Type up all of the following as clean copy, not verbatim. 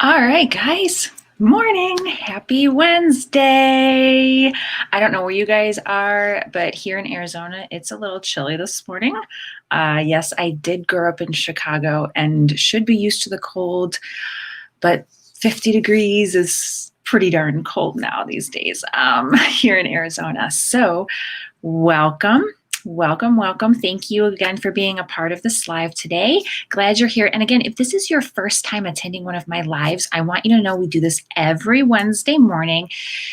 All right, guys. Morning. Happy Wednesday. I don't know where you guys are, but here in Arizona, it's a little chilly this morning. Yes, I did grow up in Chicago and should be used to the cold, but 50 degrees is pretty darn cold now these days here in Arizona. So, welcome. Welcome. Thank you again for being a part of this live today. Glad you're here. And again, if this is your first time attending one of my lives, I want you to know we do this every Wednesday morning.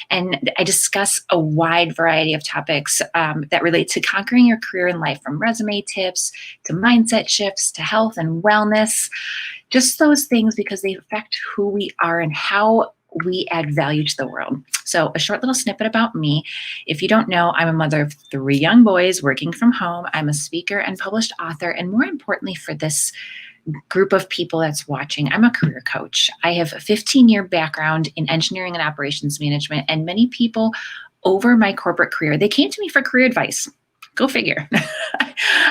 And I discuss a wide variety of topics that relate to conquering your career and life, from resume tips to mindset shifts to health and wellness. Just those things because they affect who we are and how we add value to the world. So a short little snippet about me. If you don't know, I'm a mother of 3 young boys working from home. I'm a speaker and published author. And more importantly for this group of people that's watching, I'm a career coach. I have a 15-year background in engineering and operations management, and many people over my corporate career, they came to me for career advice. Go figure.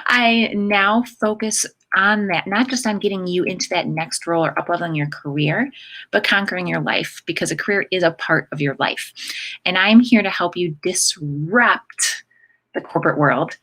I now focus on that, not just on getting you into that next role or upleveling your career, but conquering your life, because a career is a part of your life. And I'm here to help you disrupt the corporate world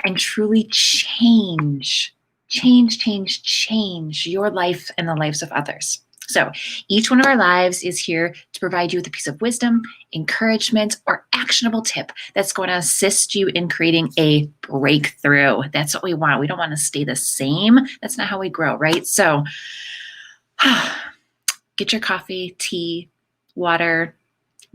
and truly change your life and the lives of others. So each one of our lives is here to provide you with a piece of wisdom, encouragement, or actionable tip that's going to assist you in creating a breakthrough. That's what we want. We don't want to stay the same. That's not how we grow, right? So get your coffee, tea, water,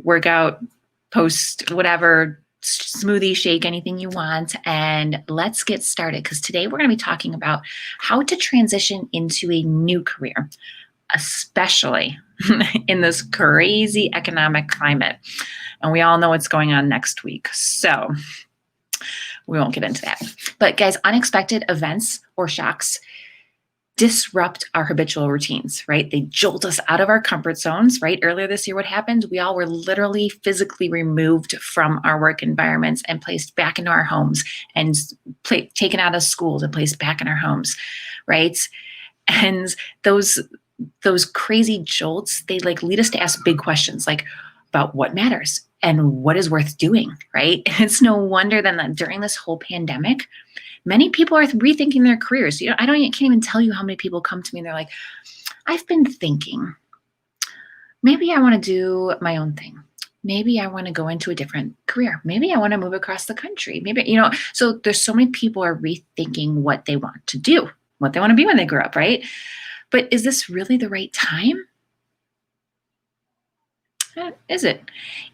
workout, post, whatever, smoothie, shake, anything you want, and let's get started, because today we're going to be talking about how to transition into a new career, especially in this crazy economic climate. And we all know what's going on next week, so we won't get into that. But guys, unexpected events or shocks disrupt our habitual routines, right? They jolt us out of our comfort zones, right? Earlier this year, what happened? We all were literally physically removed from our work environments and placed back into our homes, and taken out of schools and placed back in our homes, right? And those crazy jolts, they lead us to ask big questions about what matters and what is worth doing, right? It's no wonder then that during this whole pandemic, many people are rethinking their careers. I can't even tell you how many people come to me and they're like, I've been thinking, maybe I want to do my own thing. Maybe I want to go into a different career. Maybe I want to move across the country. Maybe, so there's so many people are rethinking what they want to do, what they want to be when they grow up, right? But is this really the right time? Is it?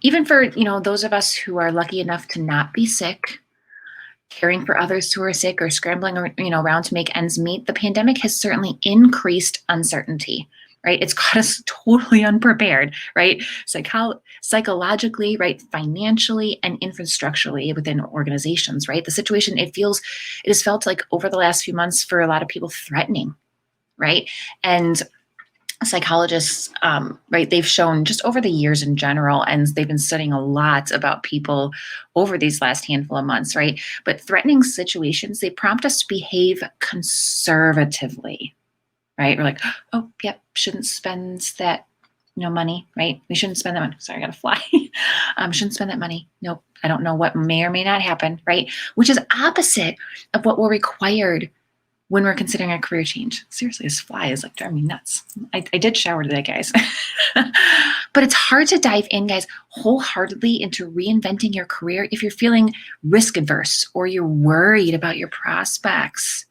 Even for, those of us who are lucky enough to not be sick, caring for others who are sick, or scrambling around to make ends meet, the pandemic has certainly increased uncertainty, right? It's got us totally unprepared, right? Psychologically, right? Financially and infrastructurally within organizations, right? The situation, it has felt like over the last few months for a lot of people threatening, right? And psychologists, right, they've shown just over the years in general, and they've been studying a lot about people over these last handful of months, right? But threatening situations, they prompt us to behave conservatively, right? We're like, oh, yep, shouldn't spend that, money, right? We shouldn't spend that money. Sorry, I got to fly. Shouldn't spend that money. Nope, I don't know what may or may not happen, right? Which is opposite of what we're required when we're considering a career change. Seriously, this fly is driving me nuts. I did shower today, guys. But it's hard to dive in, guys, wholeheartedly into reinventing your career if you're feeling risk adverse or you're worried about your prospects.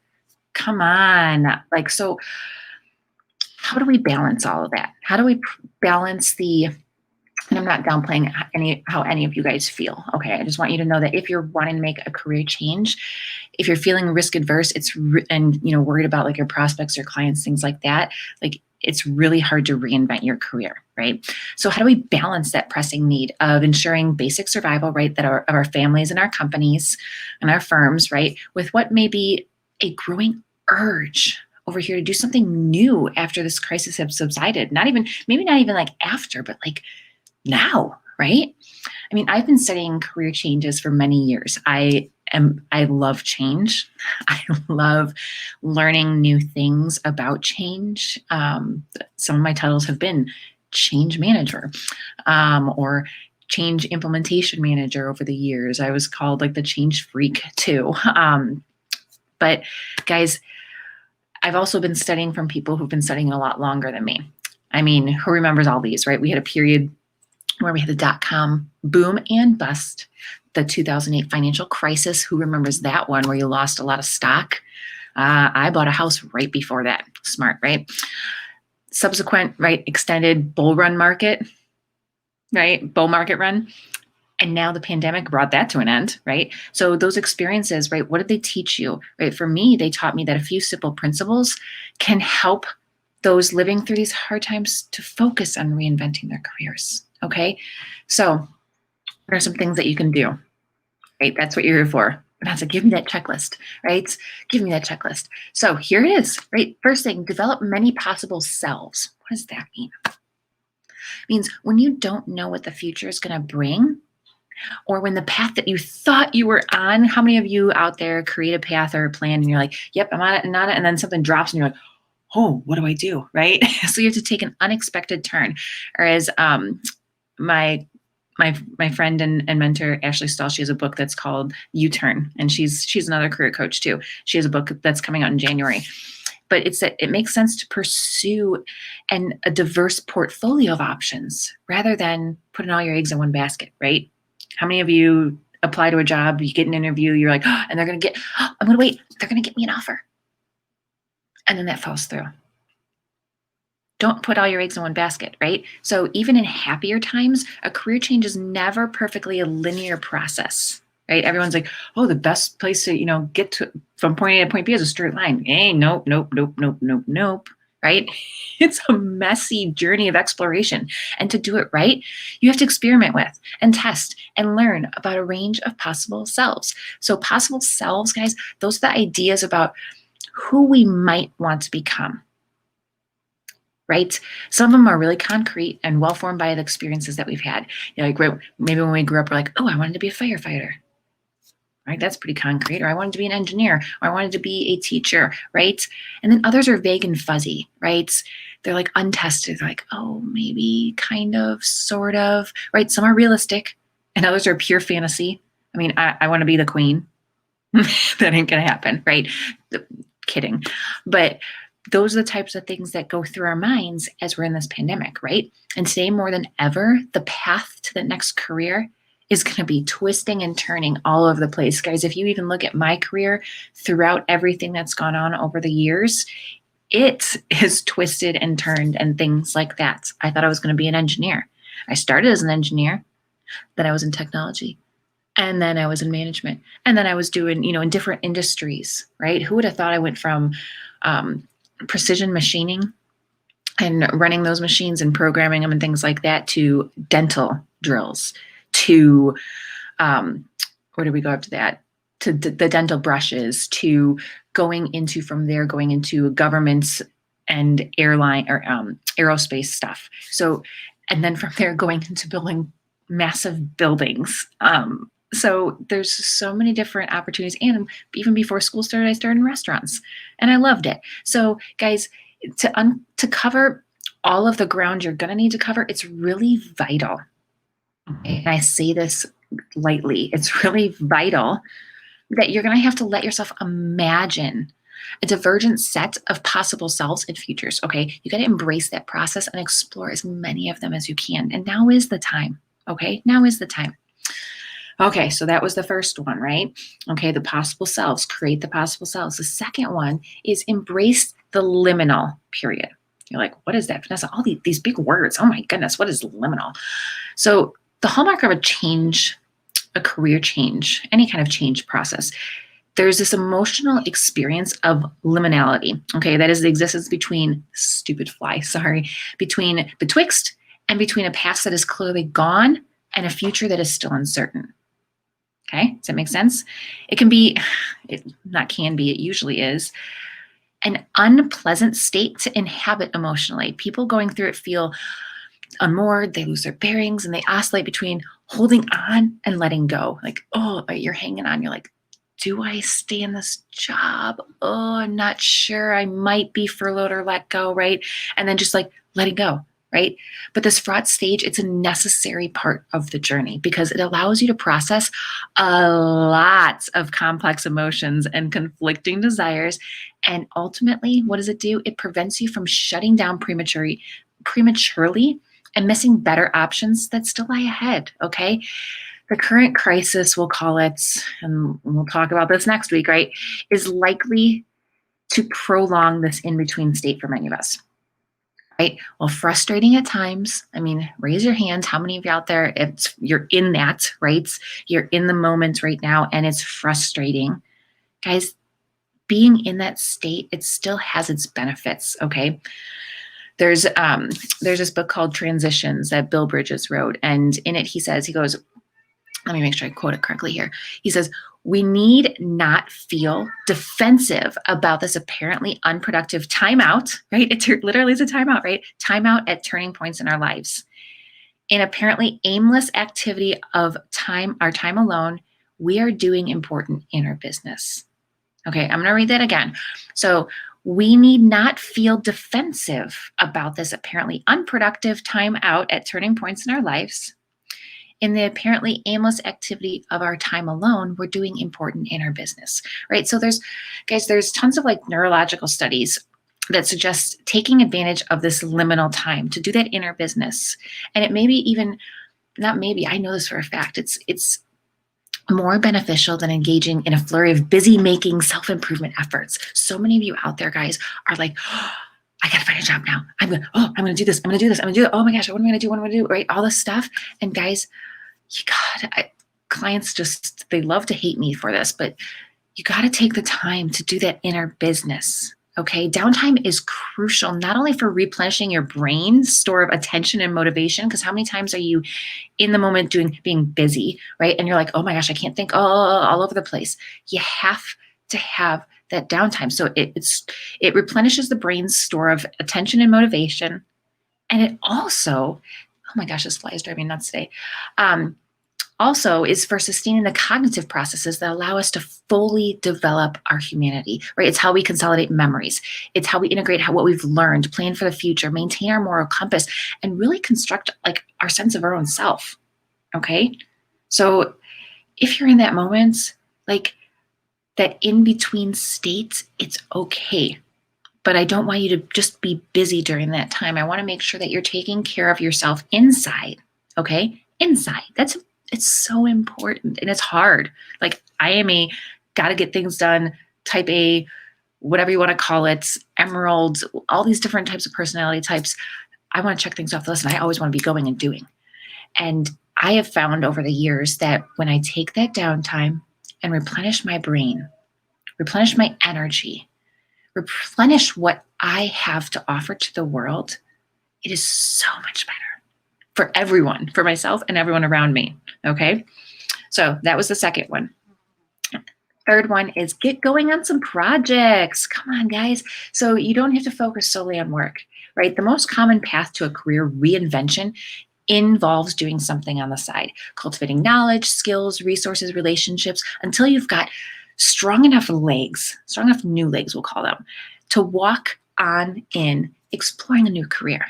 Come on. So how do we balance all of that? How do we balance and I'm not downplaying how any of you guys feel, okay? I just want you to know that if you're wanting to make a career change, if you're feeling risk adverse, and worried about your prospects or clients, things like that, it's really hard to reinvent your career, right? So how do we balance that pressing need of ensuring basic survival, right, of our families and our companies and our firms, right, with what may be a growing urge over here to do something new after this crisis has subsided? Maybe not even after, but now, right? I mean, I've been studying career changes for many years. I I love change. I love learning new things about change. Some of my titles have been change manager, or change implementation manager over the years. I was called like the change freak too. But guys, I've also been studying from people who've been studying a lot longer than me. I mean, who remembers all these, right? We had a period where we had the dot-com boom and bust, the 2008 financial crisis. Who remembers that one where you lost a lot of stock? I bought a house right before that. Smart, right? Subsequent, right, extended bull run market, right? Bull market run. And now the pandemic brought that to an end, right? So those experiences, right, what did they teach you, right? For me, they taught me that a few simple principles can help those living through these hard times to focus on reinventing their careers, okay? So what are some things that you can do, right? That's what you're here for. That's give me that checklist, right? Give me that checklist. So here it is, right? First thing, develop many possible selves. What does that mean? It means when you don't know what the future is going to bring, or when the path that you thought you were on, how many of you out there create a path or a plan and you're like, yep, I'm on it and on it, and then something drops and you're like, oh, what do I do, right? So you have to take an unexpected turn. Or as my friend and mentor, Ashley Stahl, she has a book that's called U-Turn, and she's another career coach too. She has a book that's coming out in January. But it's that it makes sense to pursue a diverse portfolio of options rather than putting all your eggs in one basket, right? How many of you apply to a job, you get an interview, you're like, oh, and they're going to get, oh, I'm going to wait, they're going to get me an offer. And then that falls through. Don't put all your eggs in one basket, right? So even in happier times, a career change is never perfectly a linear process, right? Everyone's like, oh, the best place to, get to from point A to point B is a straight line. Hey, nope, right? It's a messy journey of exploration. And to do it right, you have to experiment with and test and learn about a range of possible selves. So possible selves, guys, those are the ideas about who we might want to become, right? Some of them are really concrete and well-formed by the experiences that we've had. Like maybe when we grew up, we're like, oh, I wanted to be a firefighter. Right? That's pretty concrete. Or I wanted to be an engineer, or I wanted to be a teacher, right? And then others are vague and fuzzy, right? They're like untested. They're like, oh, maybe, kind of, sort of, right? Some are realistic and others are pure fantasy. I mean, I want to be the queen. That ain't going to happen, right? Kidding. But those are the types of things that go through our minds as we're in this pandemic, right? And today more than ever, the path to the next career is going to be twisting and turning all over the place. Guys, if you even look at my career throughout everything that's gone on over the years, it is twisted and turned and things like that. I thought I was going to be an engineer. I started as an engineer, then I was in technology, and then I was in management, and then I was doing, in different industries, right? Who would have thought I went from precision machining and running those machines and programming them and things like that to dental drills, to where do we go after that? To the dental brushes, to going into governments and airline or aerospace stuff. So, and then from there going into building massive buildings. So there's so many different opportunities. And even before school started, I started in restaurants and I loved it. So guys, to cover all of the ground you're going to need to cover, it's really vital. And I say this lightly, it's really vital that you're going to have to let yourself imagine a divergent set of possible selves and futures, okay? You got to embrace that process and explore as many of them as you can. And now is the time, okay? Now is the time. Okay, so that was the first one, right? Okay, the possible selves, create the possible selves. The second one is embrace the liminal period. You're like, what is that, Vanessa? All these big words. Oh my goodness, what is liminal? So the hallmark of a change, a career change, any kind of change process, there's this emotional experience of liminality. Okay, that is the existence between between betwixt and between a past that is clearly gone and a future that is still uncertain. Okay, does that make sense? It can be, it usually is, an unpleasant state to inhabit emotionally. People going through it feel unmoored, they lose their bearings, and they oscillate between holding on and letting go. Like, oh, you're hanging on. You're like, do I stay in this job? Oh, I'm not sure. I might be furloughed or let go, right? And then just like letting go, right? But this fraught stage, it's a necessary part of the journey because it allows you to process a lot of complex emotions and conflicting desires. And ultimately, what does it do? It prevents you from shutting down prematurely and missing better options that still lie ahead, okay? The current crisis, we'll call it, and we'll talk about this next week, right, is likely to prolong this in-between state for many of us, right? Well, frustrating at times. I mean, raise your hands. How many of you out there, you're in that, right? You're in the moment right now, and it's frustrating. Guys, being in that state, it still has its benefits, okay? There's this book called Transitions that Bill Bridges wrote, and in it he goes, let me make sure I quote it correctly here. He says, we need not feel defensive about this apparently unproductive timeout, right? It literally is a timeout, right? Timeout at turning points in our lives. In apparently aimless activity of our time alone, we are doing important inner business. Okay, I'm going to read that again. So we need not feel defensive about this apparently unproductive time out at turning points in our lives. In the apparently aimless activity of our time alone, we're doing important inner business, right? So there's tons of like neurological studies that suggest taking advantage of this liminal time to do that inner business. And it may be even, not maybe, I know this for a fact, it's more beneficial than engaging in a flurry of busy making self-improvement efforts. So many of you out there, guys, are like, oh, I gotta find a job now. I'm gonna do this. I'm gonna do this. I'm gonna do it. Oh my gosh, what am I gonna do? What am I gonna do? Right? All this stuff. And guys, clients just, they love to hate me for this, but you got to take the time to do that inner business. Okay. Downtime is crucial, not only for replenishing your brain's store of attention and motivation, because how many times are you in the moment being busy, right? And you're like, oh my gosh, I can't think all over the place. You have to have that downtime. So it replenishes the brain's store of attention and motivation. And it also, oh my gosh, this fly is driving me nuts today. Also is for sustaining the cognitive processes that allow us to fully develop our humanity, right? It's how we consolidate memories. It's how we integrate what we've learned, plan for the future, maintain our moral compass, and really construct like our sense of our own self, okay? So if you're in that moment, like that in-between state, it's okay. But I don't want you to just be busy during that time. I want to make sure that you're taking care of yourself inside, okay? Inside. It's so important and it's hard. Like I am gotta get things done, type A, whatever you want to call it, emerald, all these different types of personality types. I want to check things off the list and I always want to be going and doing. And I have found over the years that when I take that downtime and replenish my brain, replenish my energy, replenish what I have to offer to the world, it is so much better for everyone, for myself and everyone around me, okay? So that was the second one. Third one is get going on some projects. Come on, guys. So you don't have to focus solely on work, right? The most common path to a career reinvention involves doing something on the side, cultivating knowledge, skills, resources, relationships, until you've got strong enough new legs, we'll call them, to walk on in exploring a new career.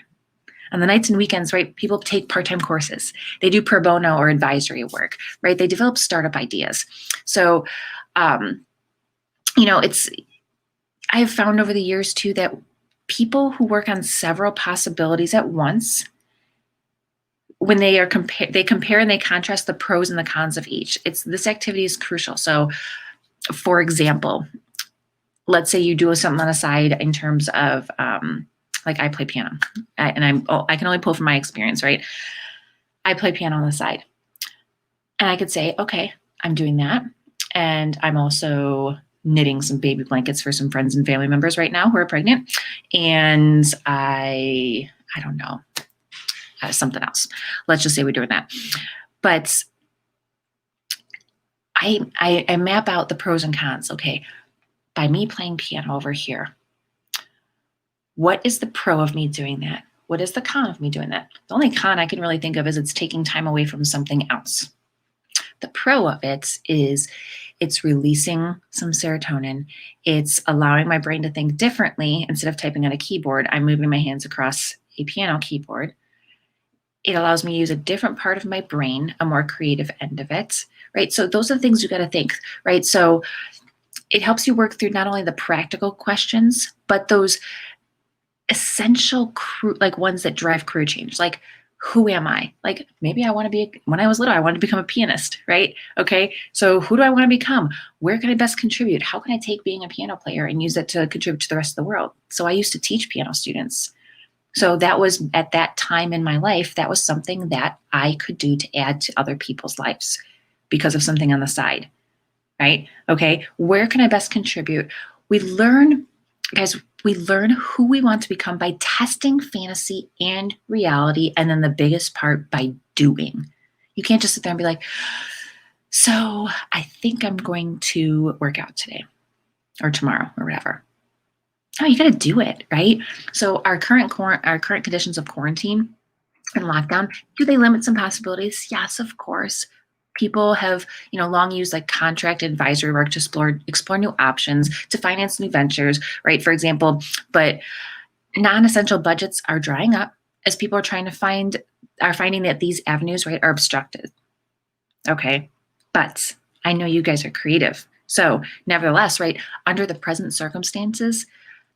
On the nights and weekends, right, people take part-time courses. They do pro bono or advisory work, right? They develop startup ideas. So, I've found over the years too that people who work on several possibilities at once, when they compare and they contrast the pros and the cons of each. This activity is crucial. So, for example, let's say you do something on the side in terms of, like I play piano, I can only pull from my experience, right? I play piano on the side, and I could say, okay, I'm doing that, and I'm also knitting some baby blankets for some friends and family members right now who are pregnant, and I don't know, something else. Let's just say we're doing that, but I map out the pros and cons. Okay, by me playing piano over here, what is the pro of me doing that? What is the con of me doing that? The only con I can really think of is it's taking time away from something else. The pro of it is it's releasing some serotonin. It's allowing my brain to think differently. Instead of typing on a keyboard, I'm moving my hands across a piano keyboard. It allows me to use a different part of my brain, a more creative end of it, right? So those are the things you got to think, right? So it helps you work through not only the practical questions, but those essential like ones that drive career change, like who am I? Like maybe I want to be, when I was little, I wanted to become a pianist, right? Okay, so who do I want to become? Where can I best contribute? How can I take being a piano player and use it to contribute to the rest of the world? So I used to teach piano students. So that was, at that time in my life, that was something that I could do to add to other people's lives because of something on the side, right? Okay, where can I best contribute? We learn, guys, we learn who we want to become by testing fantasy and reality. And then the biggest part, by doing. You can't just sit there and be like, so I think I'm going to work out today or tomorrow or whatever. No, you got to do it, right? So our current conditions of quarantine and lockdown, do they limit some possibilities? Yes, of course. People have, long used like contract advisory work to explore new options, to finance new ventures, right? For example, but non-essential budgets are drying up as people are finding that these avenues, right, are obstructed. Okay, but I know you guys are creative. So nevertheless, right, under the present circumstances,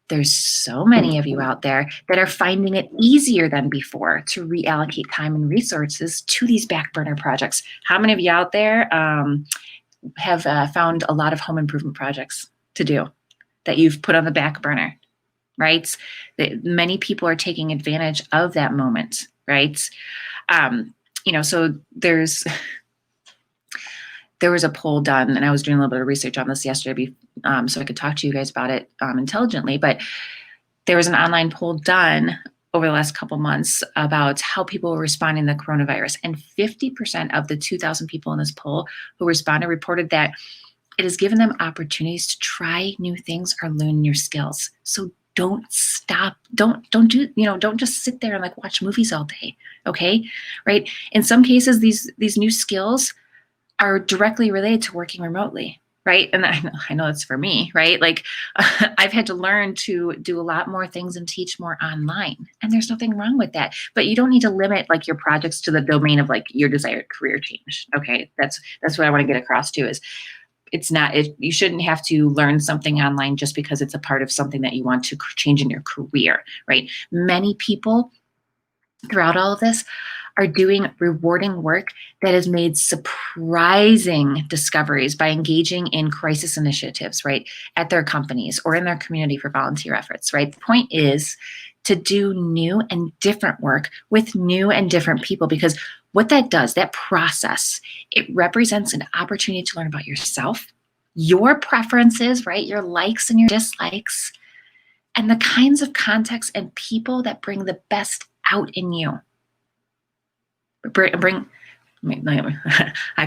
there's so many of you out there that are finding it easier than before to reallocate time and resources to these back burner projects. How many of you out there have found a lot of home improvement projects to do that you've put on the back burner, right? That many people are taking advantage of that moment, right? So there was a poll done, and I was doing a little bit of research on this yesterday so I could talk to you guys about it intelligently, but there was an online poll done over the last couple months about how people were responding to the coronavirus. And 50% of the 2,000 people in this poll who responded reported that it has given them opportunities to try new things or learn new skills. So don't stop. Don't just sit there and like watch movies all day. Okay. Right. In some cases, these new skills are directly related to working remotely, right? And I know that's for me, right? Like I've had to learn to do a lot more things and teach more online, and there's nothing wrong with that. But you don't need to limit like your projects to the domain of like your desired career change. Okay, that's what I want to get across to is you shouldn't have to learn something online just because it's a part of something that you want to change in your career, right? Many people throughout all of this are doing rewarding work that has made surprising discoveries by engaging in crisis initiatives, right, at their companies or in their community for volunteer efforts, right? The point is to do new and different work with new and different people, because what that does, that process, it represents an opportunity to learn about yourself, your preferences, right, your likes and your dislikes, and the kinds of contexts and people that bring the best out in you. I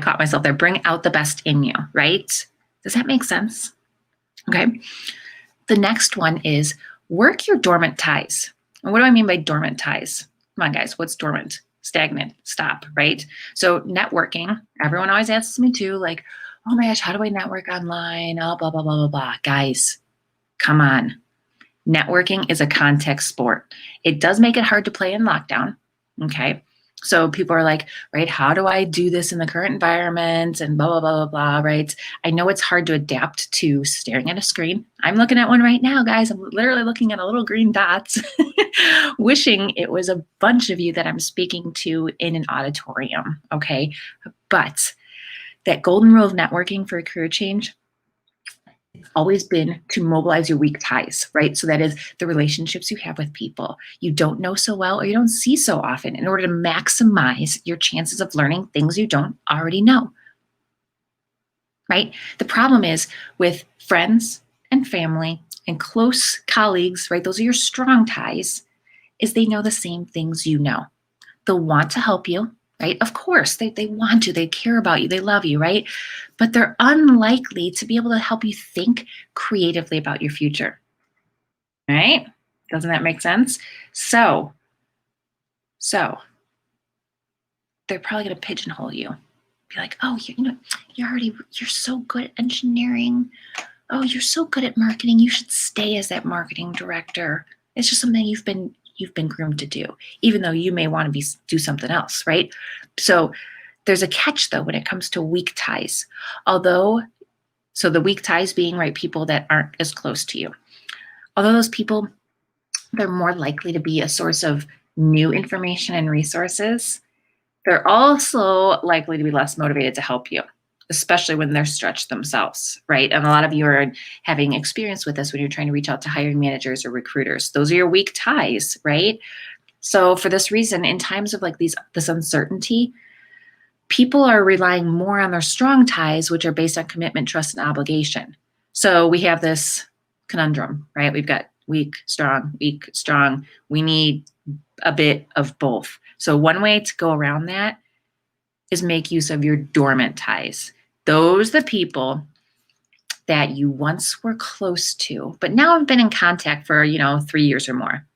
caught myself there. Bring out the best in you, right? Does that make sense? Okay. The next one is work your dormant ties. And what do I mean by dormant ties? Come on, guys. What's dormant? Stagnant. Stop, right? So networking, everyone always asks me too, like, oh my gosh, how do I network online? Oh, blah, blah, blah, blah, blah. Guys, come on. Networking is a contact sport. It does make it hard to play in lockdown, okay? So people are like, right, how do I do this in the current environment and blah, blah, blah, blah, blah, right? I know it's hard to adapt to staring at a screen. I'm looking at one right now, guys. I'm literally looking at a little green dots, wishing it was a bunch of you that I'm speaking to in an auditorium, okay? But that golden rule of networking for a career change, always been to mobilize your weak ties, right? So that is the relationships you have with people you don't know so well or you don't see so often, in order to maximize your chances of learning things you don't already know, right? The problem is with friends and family and close colleagues, right? Those are your strong ties, is they know the same things you know. They'll want to help you, right? Of course, they want to, they care about you, they love you, right? But they're unlikely to be able to help you think creatively about your future, right? Doesn't that make sense? So they're probably going to pigeonhole you, be like, oh, you're so good at engineering. Oh, you're so good at marketing. You should stay as that marketing director. It's just something you've been groomed to do, even though you may want to do something else, right? So there's a catch though when it comes to weak ties. So the weak ties being, right, people that aren't as close to you. Although those people, they're more likely to be a source of new information and resources, they're also likely to be less motivated to help you, especially when they're stretched themselves, right? And a lot of you are having experience with this when you're trying to reach out to hiring managers or recruiters. Those are your weak ties, right? So for this reason, in times of like this uncertainty, people are relying more on their strong ties, which are based on commitment, trust, and obligation. So we have this conundrum, right? We've got weak, strong, weak, strong. We need a bit of both. So one way to go around that is make use of your dormant ties. Those are the people that you once were close to, but now have been in contact for, 3 years or more.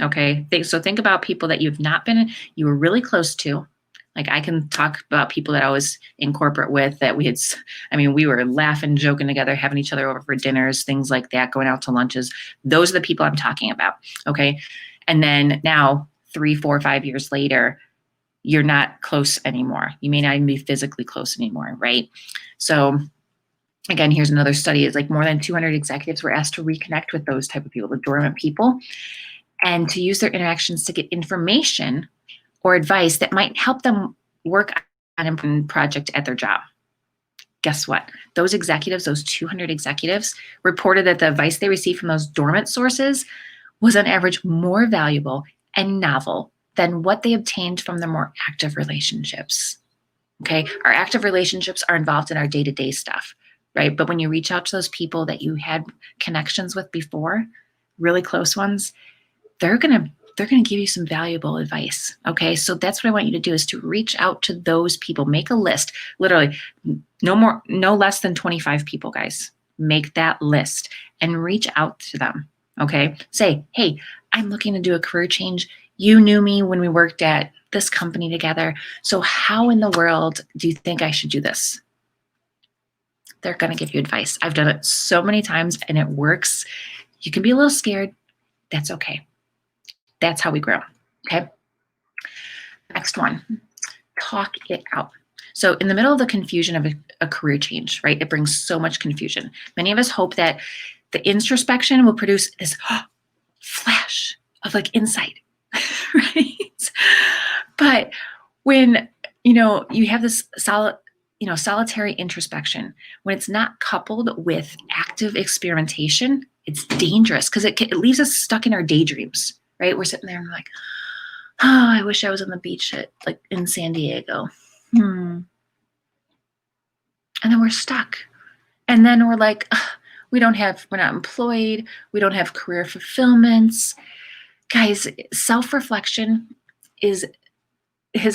Okay. So think about people that you were really close to. Like I can talk about people that I was in corporate with that we were laughing, joking together, having each other over for dinners, things like that, going out to lunches. Those are the people I'm talking about. Okay. And then now 3, 4, 5 years later, you're not close anymore. You may not even be physically close anymore, right? So again, here's another study. It's like more than 200 executives were asked to reconnect with those type of people, the dormant people, and to use their interactions to get information or advice that might help them work on an important project at their job. Guess what? Those 200 executives, reported that the advice they received from those dormant sources was on average more valuable and novel than what they obtained from their more active relationships. Okay, our active relationships are involved in our day-to-day stuff, right? But when you reach out to those people that you had connections with before, really close ones, they're gonna give you some valuable advice. Okay, so that's what I want you to do, is to reach out to those people. Make a list, literally no less than 25 people, guys. Make that list and reach out to them. Okay, say, hey, I'm looking to do a career change. You knew me when we worked at this company together. So how in the world do you think I should do this? They're going to give you advice. I've done it so many times and it works. You can be a little scared. That's okay. That's how we grow. Okay. Next one, talk it out. So in the middle of the confusion of a career change, right? It brings so much confusion. Many of us hope that the introspection will produce this flash of like insight, right? But when, you have this solitary introspection, when it's not coupled with active experimentation, it's dangerous because it leaves us stuck in our daydreams, right? We're sitting there and we're like, oh, I wish I was on the beach in San Diego. And then we're stuck. And then we're like, we're not employed. We don't have career fulfillments. Guys, self-reflection is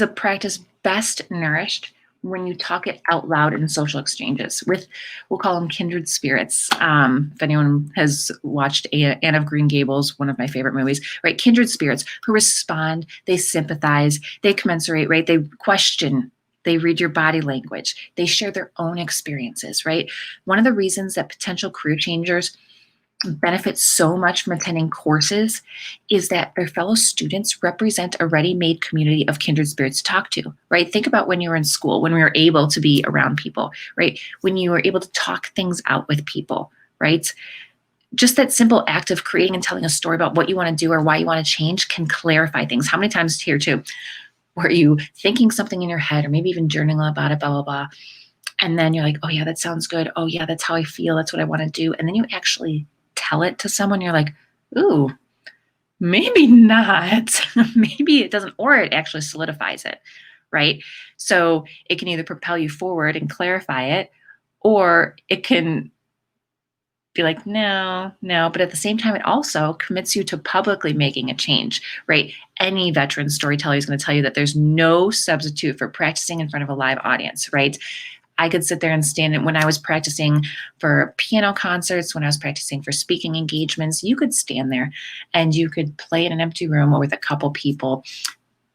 a practice best nourished when you talk it out loud in social exchanges with, we'll call them kindred spirits. If anyone has watched Anne of Green Gables, one of my favorite movies, right? Kindred spirits who respond, they sympathize, they commiserate, right? They question, they read your body language, they share their own experiences, right? One of the reasons that potential career changers benefit so much from attending courses is that their fellow students represent a ready-made community of kindred spirits to talk to, right? Think about when you were in school, when we were able to be around people, right? When you were able to talk things out with people, right? Just that simple act of creating and telling a story about what you want to do or why you want to change can clarify things. How many times here too were you thinking something in your head or maybe even journaling about it, blah, blah, blah. And then you're like, oh yeah, that sounds good. Oh yeah, that's how I feel. That's what I want to do. And then you actually tell it to someone, you're like, ooh, maybe not. Maybe it doesn't, or it actually solidifies it, right? So it can either propel you forward and clarify it, or it can be like, no. But at the same time, it also commits you to publicly making a change, right? Any veteran storyteller is going to tell you that there's no substitute for practicing in front of a live audience, right? I could sit there and stand when I was practicing for piano concerts, when I was practicing for speaking engagements, you could stand there and you could play in an empty room or with a couple people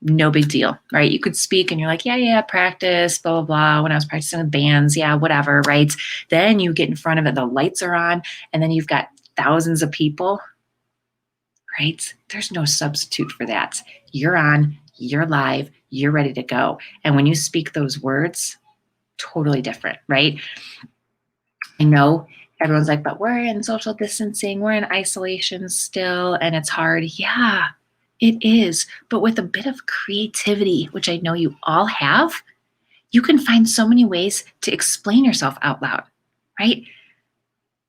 No big deal, right? You could speak and you're like, yeah, practice, blah, blah, blah. When I was practicing with bands, yeah, whatever, right? Then you get in front of it, the lights are on, and then you've got thousands of people, right? There's no substitute for that. You're on, you're live, you're ready to go. And when you speak those words, totally different, right? I know everyone's like, but we're in social distancing, we're in isolation still, and it's hard. Yeah, it is. But with a bit of creativity, which I know you all have, you can find so many ways to explain yourself out loud, right?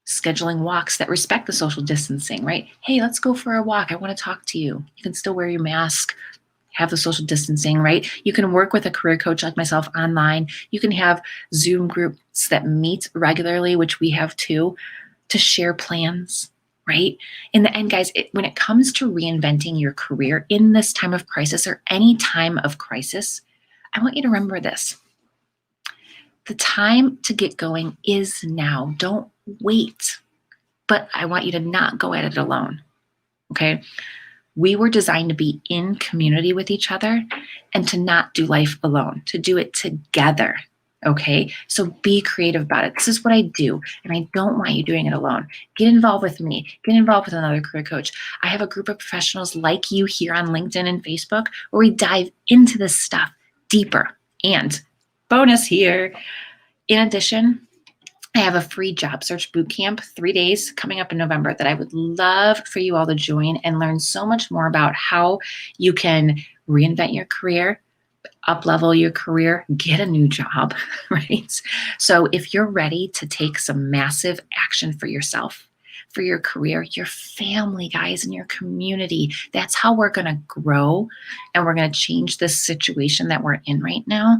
Scheduling walks that respect the social distancing, right? Hey, let's go for a walk. I want to talk to you. You can still wear your mask, have the social distancing, right? You can work with a career coach like myself online. You can have Zoom groups that meet regularly, which we have too, to share plans, right? In the end, guys, when it comes to reinventing your career in this time of crisis or any time of crisis, I want you to remember this. The time to get going is now. Don't wait. But I want you to not go at it alone, okay? We were designed to be in community with each other and to not do life alone, to do it together. Okay, so be creative about it. This is what I do, and I don't want you doing it alone. Get involved with me, get involved with another career coach. I have a group of professionals like you here on LinkedIn and Facebook where we dive into this stuff deeper. And bonus here, in addition, I have a free job search bootcamp, 3 days coming up in November that I would love for you all to join and learn so much more about how you can reinvent your career, up-level your career, get a new job, right? So if you're ready to take some massive action for yourself, for your career, your family, guys, and your community, that's how we're going to grow and we're going to change this situation that we're in right now,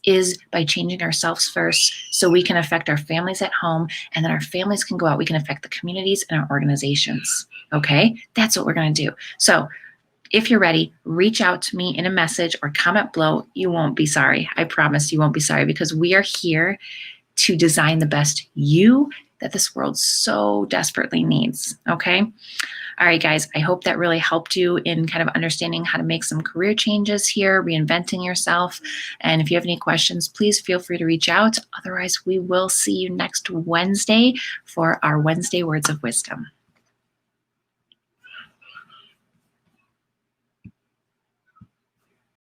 is by changing ourselves first so we can affect our families at home, and then our families can go out. We can affect the communities and our organizations. Okay? That's what we're going to do. So if you're ready, reach out to me in a message or comment below. You won't be sorry. I promise you won't be sorry, because we are here to design the best you that this world so desperately needs. Okay? All right, guys, I hope that really helped you in kind of understanding how to make some career changes here, reinventing yourself. And if you have any questions, please feel free to reach out. Otherwise, we will see you next Wednesday for our Wednesday Words of Wisdom.